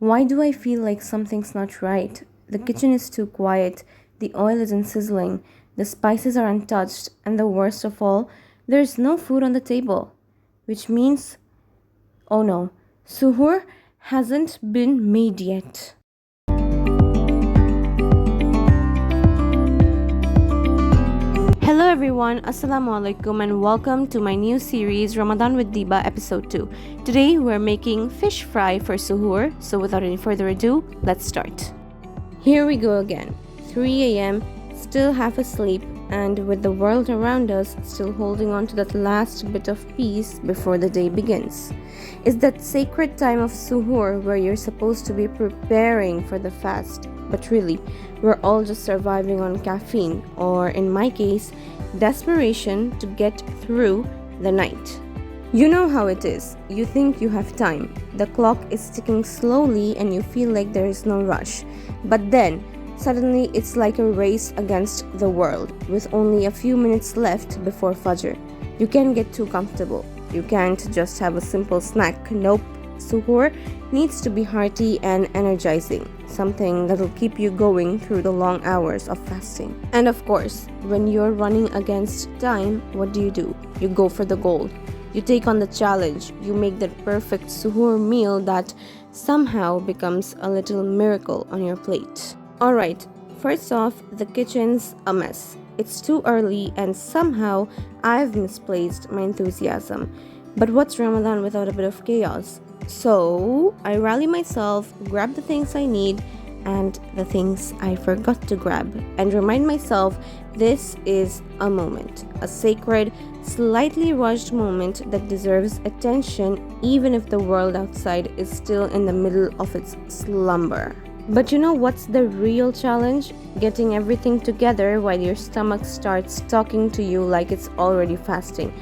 Why do I feel like something's not right? The kitchen is too quiet, the oil isn't sizzling, the spices are untouched, and the worst of all, there's no food on the table. Which means, oh no, suhoor hasn't been made yet. Hello everyone, Assalamu alaikum and welcome to my new series Ramadan with Diba episode 2. Today we're making fish fry for suhoor, so without any further ado, let's start. Here we go again, 3 a.m., still half asleep and with the world around us still holding on to that last bit of peace before the day begins. It's that sacred time of suhoor where you're supposed to be preparing for the fast, but really, we're all just surviving on caffeine, or in my case, desperation to get through the night. You know how it is. You think you have time. The clock is ticking slowly and you feel like there is no rush. But then, suddenly it's like a race against the world, with only a few minutes left before Fajr. You can't get too comfortable. You can't just have a simple snack. Nope. Suhoor needs to be hearty and energizing, something that'll keep you going through the long hours of fasting. And of course, when you're running against time, what do? You go for the gold. You take on the challenge. You make that perfect suhoor meal that somehow becomes a little miracle on your plate. Alright, first off, the kitchen's a mess. It's too early and somehow I've misplaced my enthusiasm. But what's Ramadan without a bit of chaos? So I rally myself, grab the things I need and the things I forgot to grab, and remind myself this is a moment, a sacred, slightly rushed moment that deserves attention even if the world outside is still in the middle of its slumber. But you know what's the real challenge? Getting everything together while your stomach starts talking to you like it's already fasting.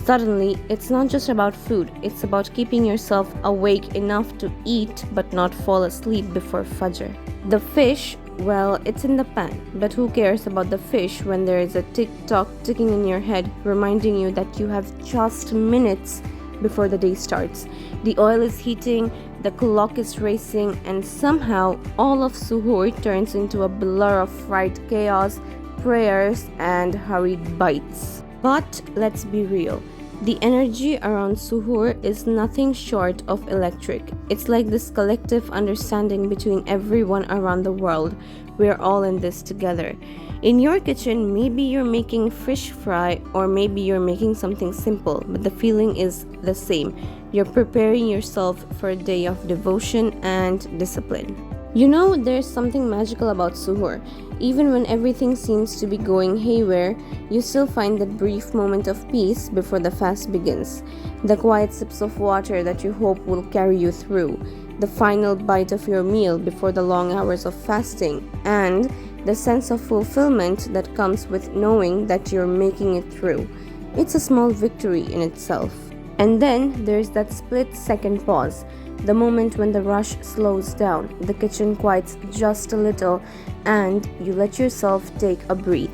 Suddenly, it's not just about food, it's about keeping yourself awake enough to eat but not fall asleep before Fajr. The fish, well, it's in the pan, but who cares about the fish when there is a tick-tock ticking in your head reminding you that you have just minutes before the day starts. The oil is heating, the clock is racing, and somehow all of suhoor turns into a blur of fried chaos, prayers, and hurried bites. But let's be real. The energy around suhoor is nothing short of electric. It's like this collective understanding between everyone around the world. We're all in this together. In your kitchen, maybe you're making fish fry or maybe you're making something simple, but the feeling is the same. You're preparing yourself for a day of devotion and discipline. You know, there's something magical about suhoor. Even when everything seems to be going haywire, you still find that brief moment of peace before the fast begins. The quiet sips of water that you hope will carry you through. The final bite of your meal before the long hours of fasting. And the sense of fulfillment that comes with knowing that you're making it through. It's a small victory in itself. And then there's that split-second pause. The moment when the rush slows down, the kitchen quiets just a little, and you let yourself take a breath.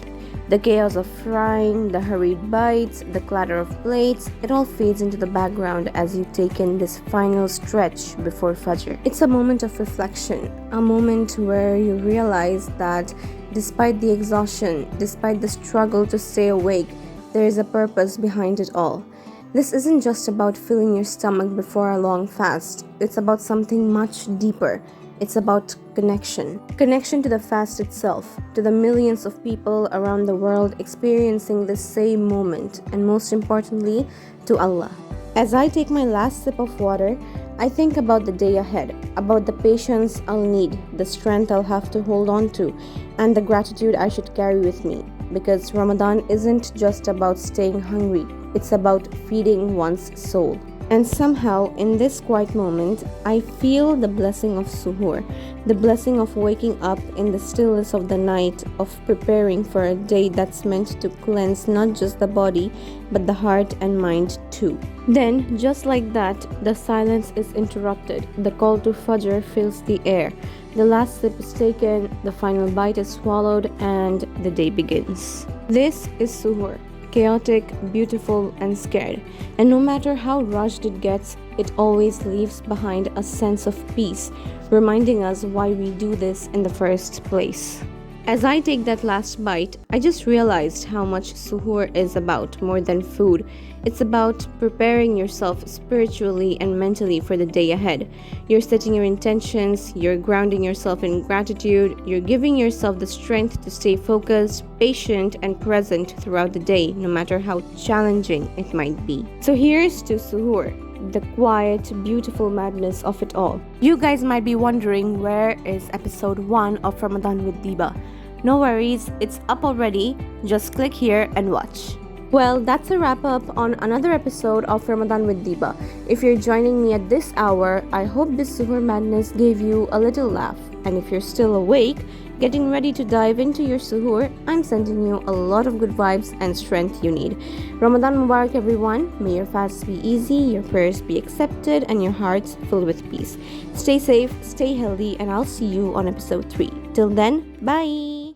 The chaos of frying, the hurried bites, the clatter of plates, it all fades into the background as you take in this final stretch before Fajr. It's a moment of reflection, a moment where you realize that despite the exhaustion, despite the struggle to stay awake, there is a purpose behind it all. This isn't just about filling your stomach before a long fast. It's about something much deeper. It's about connection. Connection to the fast itself, to the millions of people around the world experiencing the same moment, and most importantly, to Allah. As I take my last sip of water, I think about the day ahead, about the patience I'll need, the strength I'll have to hold on to, and the gratitude I should carry with me. Because Ramadan isn't just about staying hungry. It's about feeding one's soul. And somehow, in this quiet moment, I feel the blessing of suhoor, the blessing of waking up in the stillness of the night, of preparing for a day that's meant to cleanse not just the body, but the heart and mind too. Then, just like that, the silence is interrupted. The call to Fajr fills the air. The last sip is taken, the final bite is swallowed, and the day begins. This is suhoor. chaotic, beautiful, and scared. And no matter how rushed it gets, it always leaves behind a sense of peace, reminding us why we do this in the first place. As I take that last bite, I just realized how much suhoor is about more than food. It's about preparing yourself spiritually and mentally for the day ahead. You're setting your intentions, you're grounding yourself in gratitude, you're giving yourself the strength to stay focused, patient, and present throughout the day, no matter how challenging it might be. So here's to suhoor, the quiet, beautiful madness of it all. You guys might be wondering, where is episode 1 of Ramadan with Diba? No worries, it's up already. Just click here and watch. Well, that's a wrap up on another episode of Ramadan with Diba. If you're joining me at this hour, I hope this suhoor madness gave you a little laugh. And if you're still awake, getting ready to dive into your suhoor, I'm sending you a lot of good vibes and strength you need. Ramadan Mubarak, everyone. May your fasts be easy, your prayers be accepted, and your hearts filled with peace. Stay safe, stay healthy, and I'll see you on episode 3. Till then, bye!